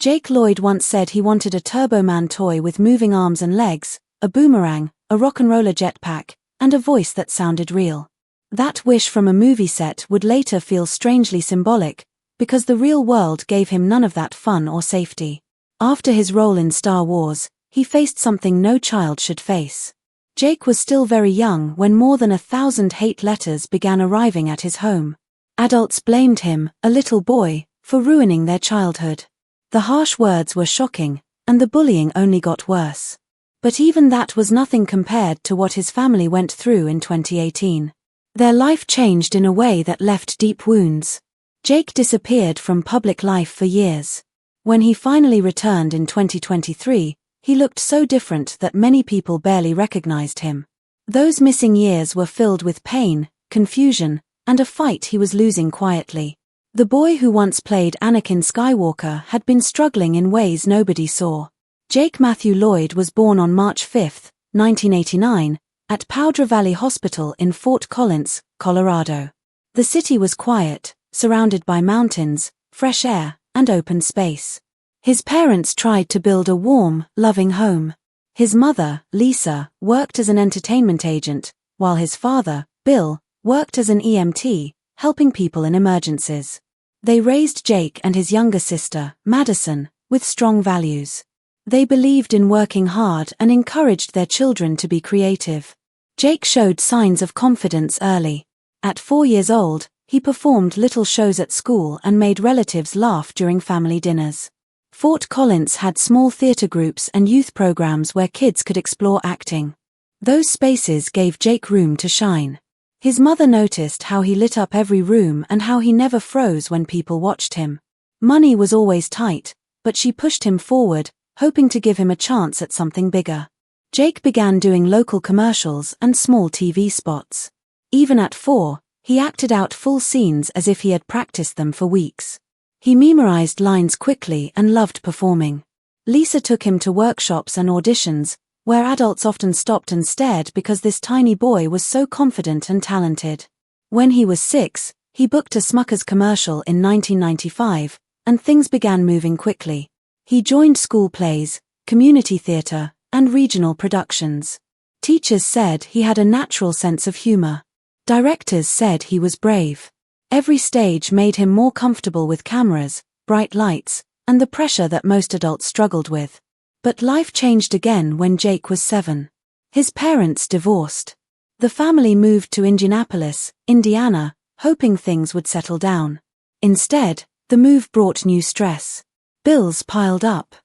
Jake Lloyd once said he wanted a Turbo Man toy with moving arms and legs, a boomerang, a rock'n'roller jetpack, and a voice that sounded real. That wish from a movie set would later feel strangely symbolic, because the real world gave him none of that fun or safety. After his role in Star Wars, he faced something no child should face. Jake was still very young when more than 1,000 hate letters began arriving at his home. Adults blamed him, a little boy, for ruining their childhood. The harsh words were shocking, and the bullying only got worse. But even that was nothing compared to what his family went through in 2018. Their life changed in a way that left deep wounds. Jake disappeared from public life for years. When he finally returned in 2023, he looked so different that many people barely recognized him. Those missing years were filled with pain, confusion, and a fight he was losing quietly. The boy who once played Anakin Skywalker had been struggling in ways nobody saw. Jake Matthew Lloyd was born on March 5, 1989, at Powder Valley Hospital in Fort Collins, Colorado. The city was quiet, surrounded by mountains, fresh air, and open space. His parents tried to build a warm, loving home. His mother, Lisa, worked as an entertainment agent, while his father, Bill, worked as an EMT, helping people in emergencies. They raised Jake and his younger sister, Madison, with strong values. They believed in working hard and encouraged their children to be creative. Jake showed signs of confidence early. At 4 years old, he performed little shows at school and made relatives laugh during family dinners. Fort Collins had small theater groups and youth programs where kids could explore acting. Those spaces gave Jake room to shine. His mother noticed how he lit up every room and how he never froze when people watched him. Money was always tight, but she pushed him forward, hoping to give him a chance at something bigger. Jake began doing local commercials and small TV spots. Even at 4, he acted out full scenes as if he had practiced them for weeks. He memorized lines quickly and loved performing. Lisa took him to workshops and auditions, where adults often stopped and stared because this tiny boy was so confident and talented. When he was 6, he booked a Smucker's commercial in 1995, and things began moving quickly. He joined school plays, community theater, and regional productions. Teachers said he had a natural sense of humor. Directors said he was brave. Every stage made him more comfortable with cameras, bright lights, and the pressure that most adults struggled with. But life changed again when Jake was 7. His parents divorced. The family moved to Indianapolis, Indiana, hoping things would settle down. Instead, the move brought new stress. Bills piled up.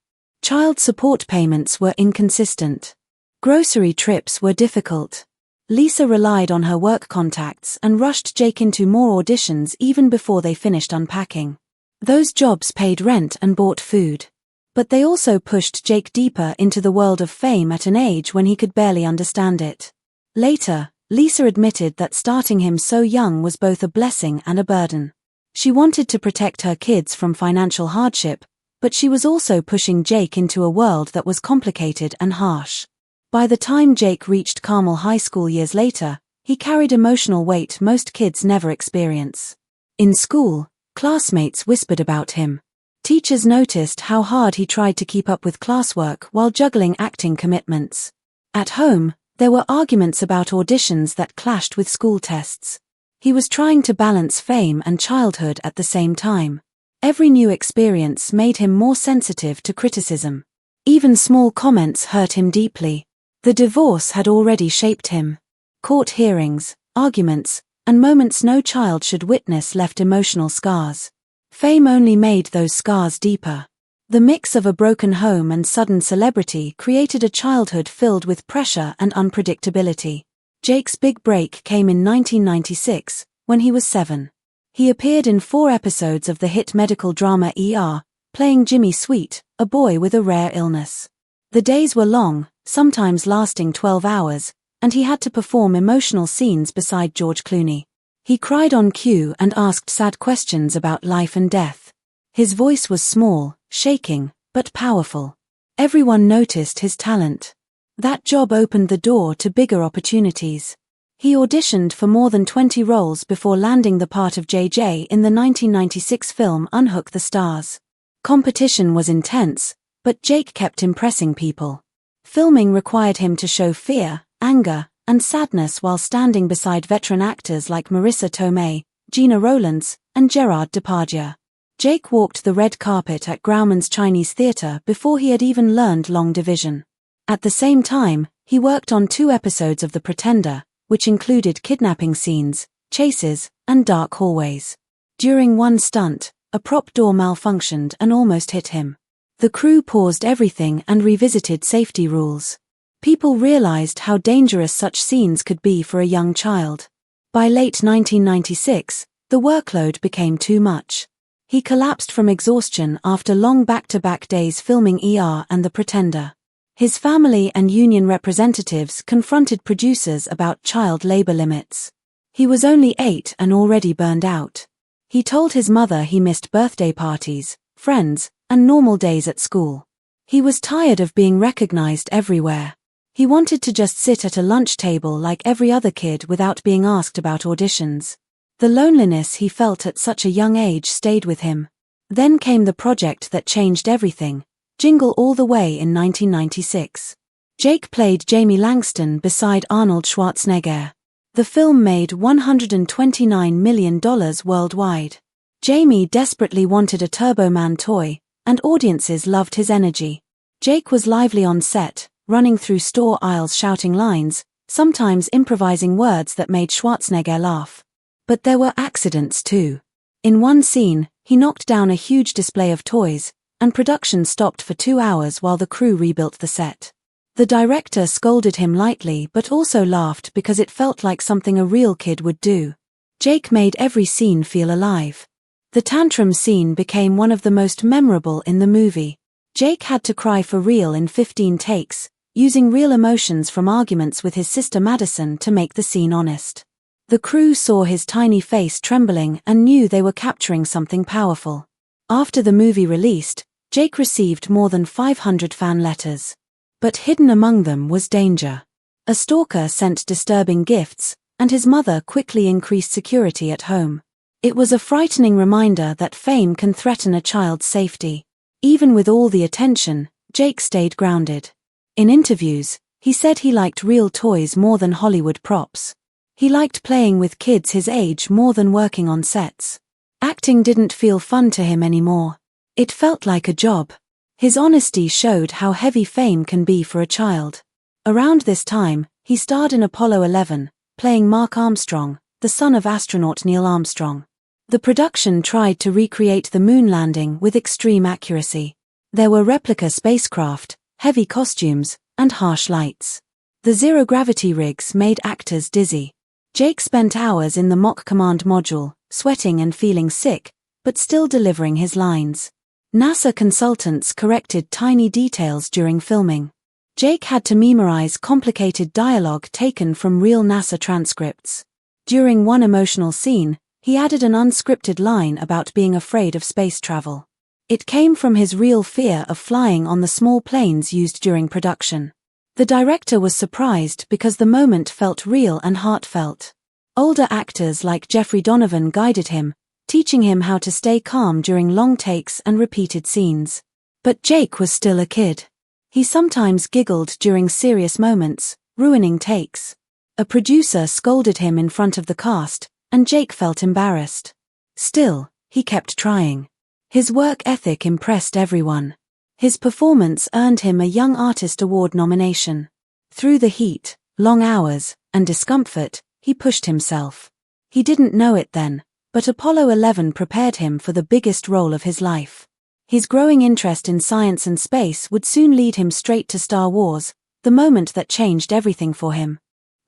Child support payments were inconsistent. Grocery trips were difficult. Lisa relied on her work contacts and rushed Jake into more auditions even before they finished unpacking. Those jobs paid rent and bought food. But they also pushed Jake deeper into the world of fame at an age when he could barely understand it. Later, Lisa admitted that starting him so young was both a blessing and a burden. She wanted to protect her kids from financial hardship, but she was also pushing Jake into a world that was complicated and harsh. By the time Jake reached Carmel High School years later, he carried emotional weight most kids never experience. In school, classmates whispered about him. Teachers noticed how hard he tried to keep up with classwork while juggling acting commitments. At home, there were arguments about auditions that clashed with school tests. He was trying to balance fame and childhood at the same time. Every new experience made him more sensitive to criticism. Even small comments hurt him deeply. The divorce had already shaped him. Court hearings, arguments, and moments no child should witness left emotional scars. Fame only made those scars deeper. The mix of a broken home and sudden celebrity created a childhood filled with pressure and unpredictability. Jake's big break came in 1996, when he was 7. He appeared in 4 episodes of the hit medical drama ER, playing Jimmy Sweet, a boy with a rare illness. The days were long, sometimes lasting 12 hours, and he had to perform emotional scenes beside George Clooney. He cried on cue and asked sad questions about life and death. His voice was small, shaking, but powerful. Everyone noticed his talent. That job opened the door to bigger opportunities. He auditioned for more than 20 roles before landing the part of JJ in the 1996 film Unhook the Stars. Competition was intense, but Jake kept impressing people. Filming required him to show fear, anger, and sadness while standing beside veteran actors like Marissa Tomei, Gina Rowlands, and Gerard Depardieu. Jake walked the red carpet at Grauman's Chinese Theatre before he had even learned long division. At the same time, he worked on 2 episodes of The Pretender, which included kidnapping scenes, chases, and dark hallways. During one stunt, a prop door malfunctioned and almost hit him. The crew paused everything and revisited safety rules. People realized how dangerous such scenes could be for a young child. By late 1996, the workload became too much. He collapsed from exhaustion after long back-to-back days filming ER and The Pretender. His family and union representatives confronted producers about child labor limits. He was only 8 and already burned out. He told his mother he missed birthday parties, friends, and normal days at school. He was tired of being recognized everywhere. He wanted to just sit at a lunch table like every other kid without being asked about auditions. The loneliness he felt at such a young age stayed with him. Then came the project that changed everything, Jingle All the Way in 1996. Jake played Jamie Langston beside Arnold Schwarzenegger. The film made $129 million worldwide. Jamie desperately wanted a Turbo Man toy, and audiences loved his energy. Jake was lively on set, running through store aisles shouting lines, sometimes improvising words that made Schwarzenegger laugh. But there were accidents too. In one scene, he knocked down a huge display of toys, and production stopped for 2 hours while the crew rebuilt the set. The director scolded him lightly but also laughed because it felt like something a real kid would do. Jake made every scene feel alive. The tantrum scene became one of the most memorable in the movie. Jake had to cry for real in 15 takes, using real emotions from arguments with his sister Madison to make the scene honest. The crew saw his tiny face trembling and knew they were capturing something powerful. After the movie released, Jake received more than 500 fan letters. But hidden among them was danger. A stalker sent disturbing gifts, and his mother quickly increased security at home. It was a frightening reminder that fame can threaten a child's safety. Even with all the attention, Jake stayed grounded. In interviews, he said he liked real toys more than Hollywood props. He liked playing with kids his age more than working on sets. Acting didn't feel fun to him anymore. It felt like a job. His honesty showed how heavy fame can be for a child. Around this time, he starred in Apollo 11, playing Mark Armstrong, the son of astronaut Neil Armstrong. The production tried to recreate the moon landing with extreme accuracy. There were replica spacecraft, heavy costumes, and harsh lights. The zero-gravity rigs made actors dizzy. Jake spent hours in the mock command module, sweating and feeling sick, but still delivering his lines. NASA consultants corrected tiny details during filming. Jake had to memorize complicated dialogue taken from real NASA transcripts. During one emotional scene, he added an unscripted line about being afraid of space travel. It came from his real fear of flying on the small planes used during production. The director was surprised because the moment felt real and heartfelt. Older actors like Jeffrey Donovan guided him, teaching him how to stay calm during long takes and repeated scenes. But Jake was still a kid. He sometimes giggled during serious moments, ruining takes. A producer scolded him in front of the cast, and Jake felt embarrassed. Still, he kept trying. His work ethic impressed everyone. His performance earned him a Young Artist Award nomination. Through the heat, long hours, and discomfort, he pushed himself. He didn't know it then, but Apollo 11 prepared him for the biggest role of his life. His growing interest in science and space would soon lead him straight to Star Wars, the moment that changed everything for him.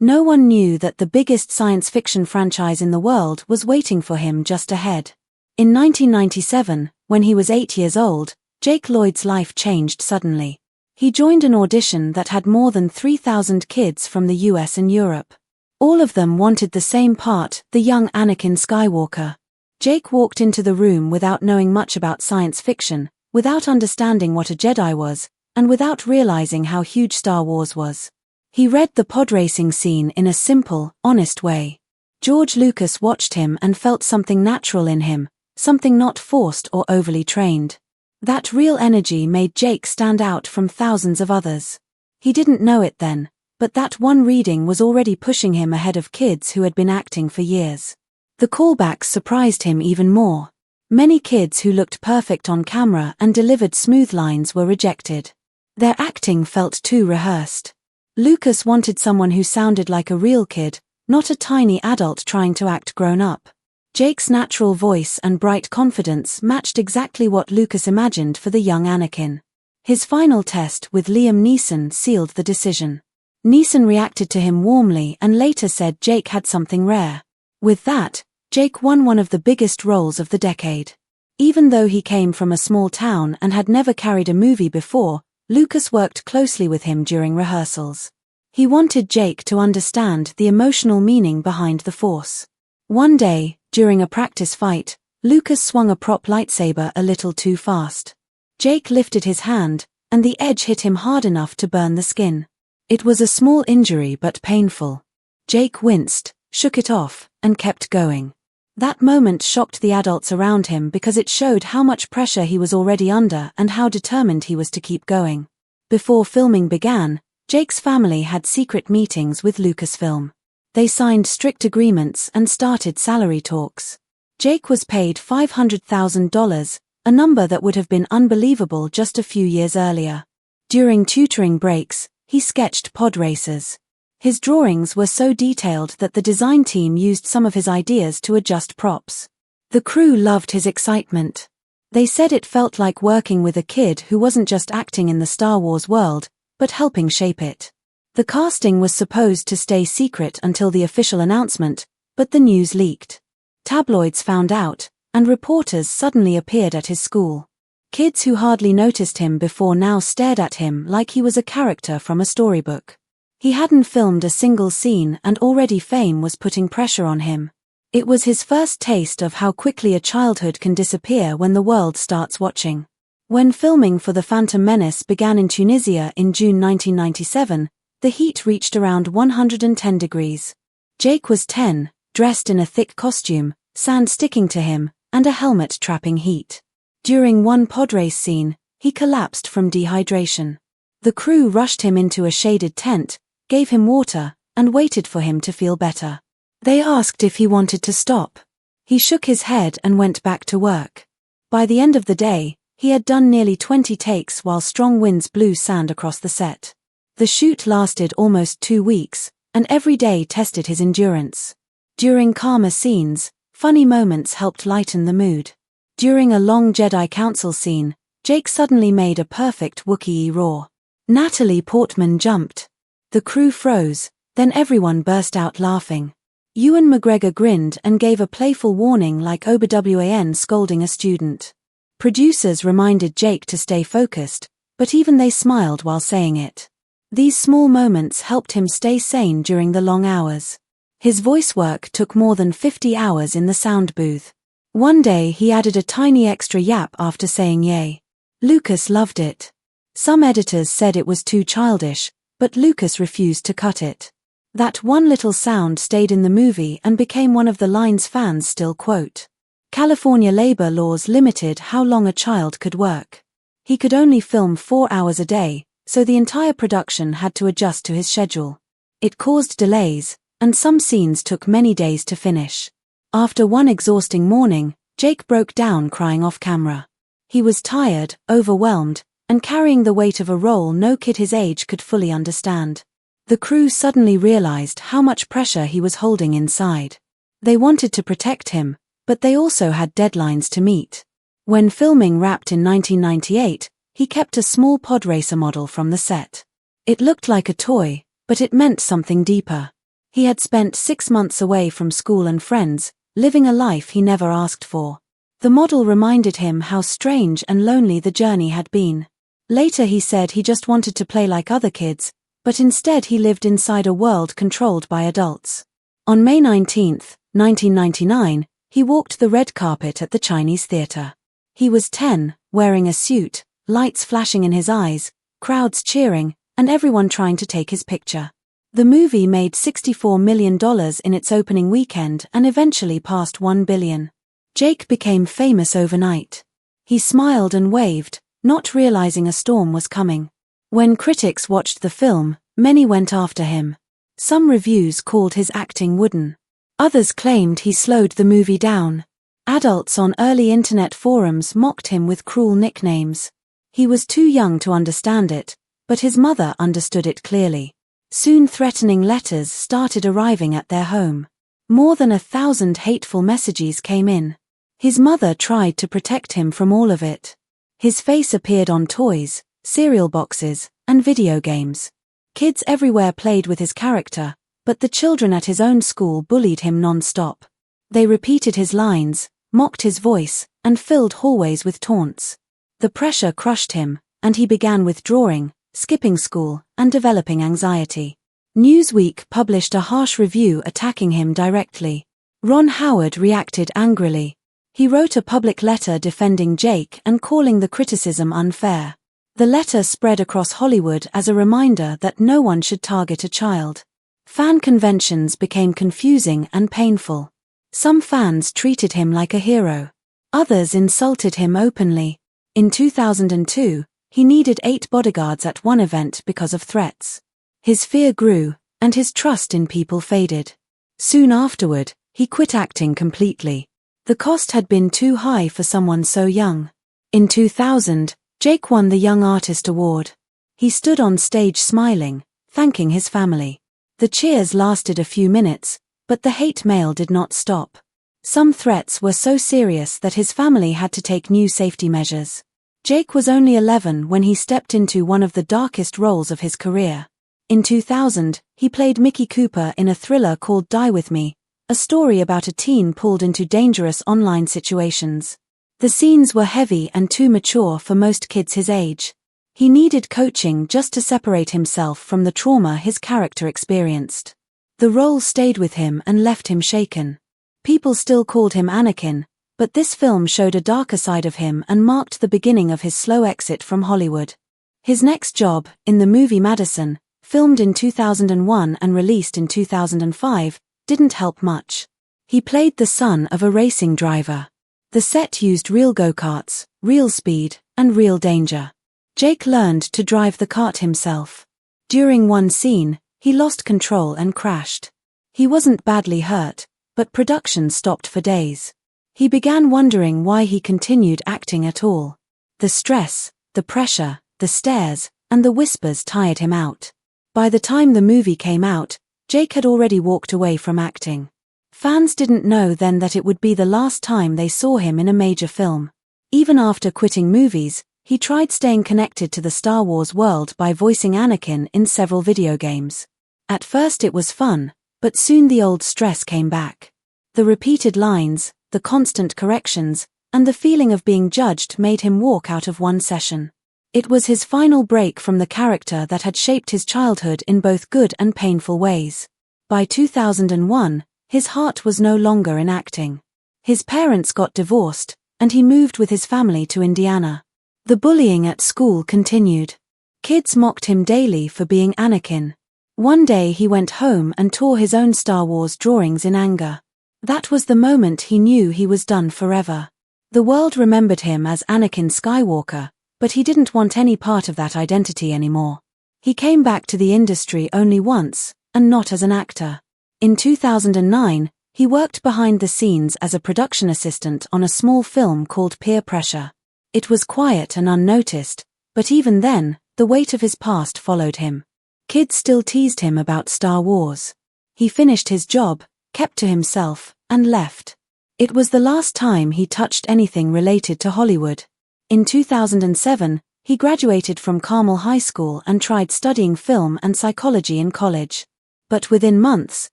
No one knew that the biggest science fiction franchise in the world was waiting for him just ahead. In 1997, when he was 8 years old, Jake Lloyd's life changed suddenly. He joined an audition that had more than 3,000 kids from the US and Europe. All of them wanted the same part, the young Anakin Skywalker. Jake walked into the room without knowing much about science fiction, without understanding what a Jedi was, and without realizing how huge Star Wars was. He read the pod racing scene in a simple, honest way. George Lucas watched him and felt something natural in him, something not forced or overly trained. That real energy made Jake stand out from thousands of others. He didn't know it then, but that one reading was already pushing him ahead of kids who had been acting for years. The callbacks surprised him even more. Many kids who looked perfect on camera and delivered smooth lines were rejected. Their acting felt too rehearsed. Lucas wanted someone who sounded like a real kid, not a tiny adult trying to act grown up. Jake's natural voice and bright confidence matched exactly what Lucas imagined for the young Anakin. His final test with Liam Neeson sealed the decision. Neeson reacted to him warmly and later said Jake had something rare. With that, Jake won one of the biggest roles of the decade. Even though he came from a small town and had never carried a movie before, Lucas worked closely with him during rehearsals. He wanted Jake to understand the emotional meaning behind the Force. One day, during a practice fight, Lucas swung a prop lightsaber a little too fast. Jake lifted his hand, and the edge hit him hard enough to burn the skin. It was a small injury but painful. Jake winced, shook it off, and kept going. That moment shocked the adults around him because it showed how much pressure he was already under and how determined he was to keep going. Before filming began, Jake's family had secret meetings with Lucasfilm. They signed strict agreements and started salary talks. Jake was paid $500,000, a number that would have been unbelievable just a few years earlier. During tutoring breaks, he sketched pod races. His drawings were so detailed that the design team used some of his ideas to adjust props. The crew loved his excitement. They said it felt like working with a kid who wasn't just acting in the Star Wars world, but helping shape it. The casting was supposed to stay secret until the official announcement, but the news leaked. Tabloids found out, and reporters suddenly appeared at his school. Kids who hardly noticed him before now stared at him like he was a character from a storybook. He hadn't filmed a single scene and already fame was putting pressure on him. It was his first taste of how quickly a childhood can disappear when the world starts watching. When filming for The Phantom Menace began in Tunisia in June 1997, the heat reached around 110 degrees. Jake was 10, dressed in a thick costume, sand sticking to him, and a helmet trapping heat. During one podrace scene, he collapsed from dehydration. The crew rushed him into a shaded tent, gave him water, and waited for him to feel better. They asked if he wanted to stop. He shook his head and went back to work. By the end of the day, he had done nearly 20 takes while strong winds blew sand across the set. The shoot lasted almost 2 weeks, and every day tested his endurance. During calmer scenes, funny moments helped lighten the mood. During a long Jedi Council scene, Jake suddenly made a perfect Wookiee roar. Natalie Portman jumped. The crew froze, then everyone burst out laughing. Ewan McGregor grinned and gave a playful warning like Obi-Wan scolding a student. Producers reminded Jake to stay focused, but even they smiled while saying it. These small moments helped him stay sane during the long hours. His voice work took more than 50 hours in the sound booth. One day he added a tiny extra yap after saying yay. Lucas loved it. Some editors said it was too childish, but Lucas refused to cut it. That one little sound stayed in the movie and became one of the lines fans still quote. California labor laws limited how long a child could work. He could only film 4 hours a day, so the entire production had to adjust to his schedule. It caused delays, and some scenes took many days to finish. After one exhausting morning, Jake broke down crying off camera. He was tired, overwhelmed, and carrying the weight of a role no kid his age could fully understand. The crew suddenly realized how much pressure he was holding inside. They wanted to protect him, but they also had deadlines to meet. When filming wrapped in 1998, he kept a small pod racer model from the set. It looked like a toy, but it meant something deeper. He had spent 6 months away from school and friends, living a life he never asked for. The model reminded him how strange and lonely the journey had been. Later he said he just wanted to play like other kids, but instead he lived inside a world controlled by adults. On May 19, 1999, he walked the red carpet at the Chinese theater. He was 10, wearing a suit, lights flashing in his eyes, crowds cheering, and everyone trying to take his picture. The movie made $64 million in its opening weekend and eventually passed $1 billion. Jake became famous overnight. He smiled and waved, not realizing a storm was coming. When critics watched the film, many went after him. Some reviews called his acting wooden. Others claimed he slowed the movie down. Adults on early internet forums mocked him with cruel nicknames. He was too young to understand it, but his mother understood it clearly. Soon threatening letters started arriving at their home. More than 1,000 hateful messages came in. His mother tried to protect him from all of it. His face appeared on toys, cereal boxes, and video games. Kids everywhere played with his character, but the children at his own school bullied him non-stop. They repeated his lines, mocked his voice, and filled hallways with taunts. The pressure crushed him, and he began withdrawing, skipping school, and developing anxiety. Newsweek published a harsh review attacking him directly. Ron Howard reacted angrily. He wrote a public letter defending Jake and calling the criticism unfair. The letter spread across Hollywood as a reminder that no one should target a child. Fan conventions became confusing and painful. Some fans treated him like a hero. Others insulted him openly. In 2002, he needed 8 bodyguards at one event because of threats. His fear grew, and his trust in people faded. Soon afterward, he quit acting completely. The cost had been too high for someone so young. In 2000, Jake won the Young Artist Award. He stood on stage smiling, thanking his family. The cheers lasted a few minutes, but the hate mail did not stop. Some threats were so serious that his family had to take new safety measures. Jake was only 11 when he stepped into one of the darkest roles of his career. In 2000, he played Mickey Cooper in a thriller called Die With Me, a story about a teen pulled into dangerous online situations. The scenes were heavy and too mature for most kids his age. He needed coaching just to separate himself from the trauma his character experienced. The role stayed with him and left him shaken. People still called him Anakin, but this film showed a darker side of him and marked the beginning of his slow exit from Hollywood. His next job, in the movie Madison, filmed in 2001 and released in 2005, didn't help much. He played the son of a racing driver. The set used real go-karts, real speed, and real danger. Jake learned to drive the kart himself. During one scene, he lost control and crashed. He wasn't badly hurt, but production stopped for days. He began wondering why he continued acting at all. The stress, the pressure, the stares, and the whispers tired him out. By the time the movie came out, Jake had already walked away from acting. Fans didn't know then that it would be the last time they saw him in a major film. Even after quitting movies, he tried staying connected to the Star Wars world by voicing Anakin in several video games. At first it was fun, but soon the old stress came back. The repeated lines, the constant corrections, and the feeling of being judged made him walk out of one session. It was his final break from the character that had shaped his childhood in both good and painful ways. By 2001, his heart was no longer in acting. His parents got divorced, and he moved with his family to Indiana. The bullying at school continued. Kids mocked him daily for being Anakin. One day he went home and tore his own Star Wars drawings in anger. That was the moment he knew he was done forever. The world remembered him as Anakin Skywalker, but he didn't want any part of that identity anymore. He came back to the industry only once, and not as an actor. In 2009, he worked behind the scenes as a production assistant on a small film called Peer Pressure. It was quiet and unnoticed, but even then, the weight of his past followed him. Kids still teased him about Star Wars. He finished his job, kept to himself, and left. It was the last time he touched anything related to Hollywood. In 2007, he graduated from Carmel High School and tried studying film and psychology in college. But within months,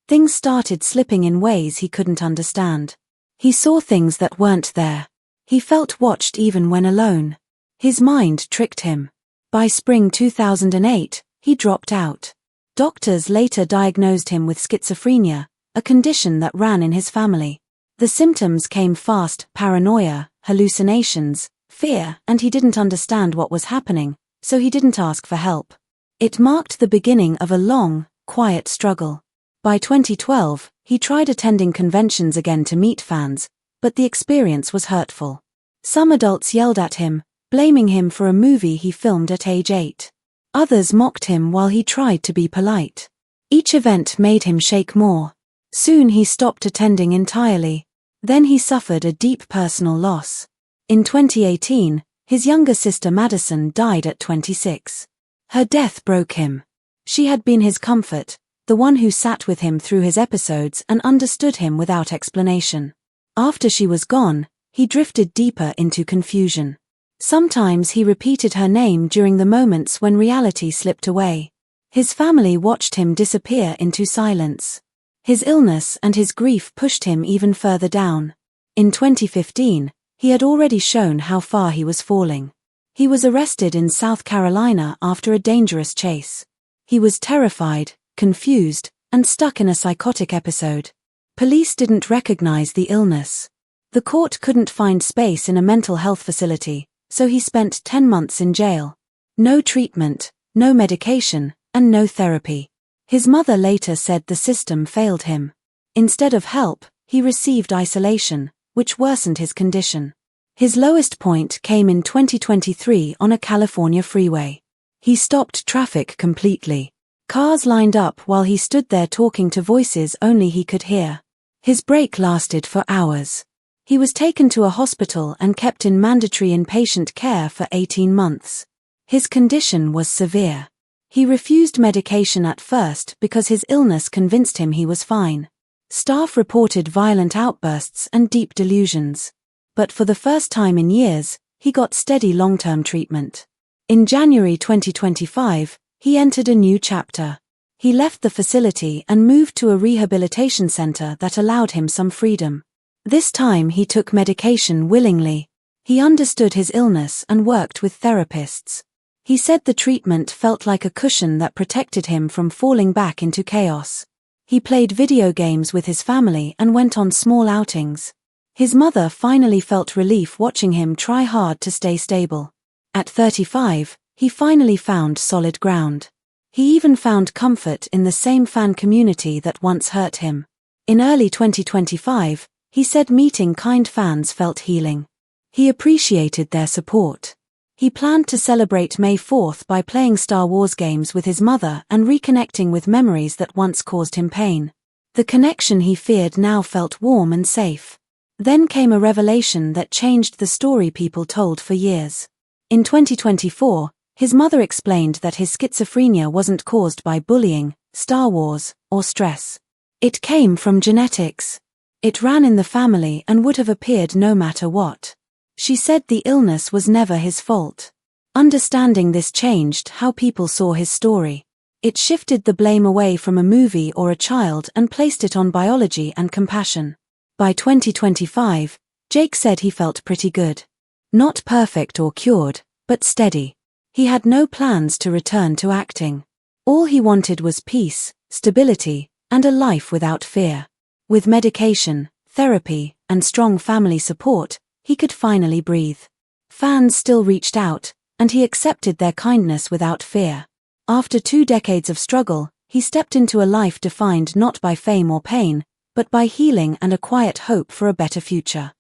things started slipping in ways he couldn't understand. He saw things that weren't there. He felt watched even when alone. His mind tricked him. By spring 2008, he dropped out. Doctors later diagnosed him with schizophrenia, a condition that ran in his family. The symptoms came fast: paranoia, hallucinations, fear, and he didn't understand what was happening, so he didn't ask for help. It marked the beginning of a long, quiet struggle. By 2012, he tried attending conventions again to meet fans, but the experience was hurtful. Some adults yelled at him, blaming him for a movie he filmed at age 8. Others mocked him while he tried to be polite. Each event made him shake more. Soon he stopped attending entirely. Then he suffered a deep personal loss. In 2018, his younger sister Madison died at 26. Her death broke him. She had been his comfort, the one who sat with him through his episodes and understood him without explanation. After she was gone, he drifted deeper into confusion. Sometimes he repeated her name during the moments when reality slipped away. His family watched him disappear into silence. His illness and his grief pushed him even further down. In 2015, he had already shown how far he was falling. He was arrested in South Carolina after a dangerous chase. He was terrified, confused, and stuck in a psychotic episode. Police didn't recognize the illness. The court couldn't find space in a mental health facility, so he spent 10 months in jail. No treatment, no medication, and no therapy. His mother later said the system failed him. Instead of help, he received isolation, which worsened his condition. His lowest point came in 2023 on a California freeway. He stopped traffic completely. Cars lined up while he stood there talking to voices only he could hear. His break lasted for hours. He was taken to a hospital and kept in mandatory inpatient care for 18 months. His condition was severe. He refused medication at first because his illness convinced him he was fine. Staff reported violent outbursts and deep delusions. But for the first time in years, he got steady long-term treatment. In January 2025, he entered a new chapter. He left the facility and moved to a rehabilitation center that allowed him some freedom. This time he took medication willingly. He understood his illness and worked with therapists. He said the treatment felt like a cushion that protected him from falling back into chaos. He played video games with his family and went on small outings. His mother finally felt relief watching him try hard to stay stable. At 35, he finally found solid ground. He even found comfort in the same fan community that once hurt him. In early 2025, he said meeting kind fans felt healing. He appreciated their support. He planned to celebrate May 4th by playing Star Wars games with his mother and reconnecting with memories that once caused him pain. The connection he feared now felt warm and safe. Then came a revelation that changed the story people told for years. In 2024, his mother explained that his schizophrenia wasn't caused by bullying, Star Wars, or stress. It came from genetics. It ran in the family and would have appeared no matter what. She said the illness was never his fault. Understanding this changed how people saw his story. It shifted the blame away from a movie or a child and placed it on biology and compassion. By 2025, Jake said he felt pretty good. Not perfect or cured, but steady. He had no plans to return to acting. All he wanted was peace, stability, and a life without fear. With medication, therapy, and strong family support, he could finally breathe. Fans still reached out, and he accepted their kindness without fear. After 2 decades of struggle, he stepped into a life defined not by fame or pain, but by healing and a quiet hope for a better future.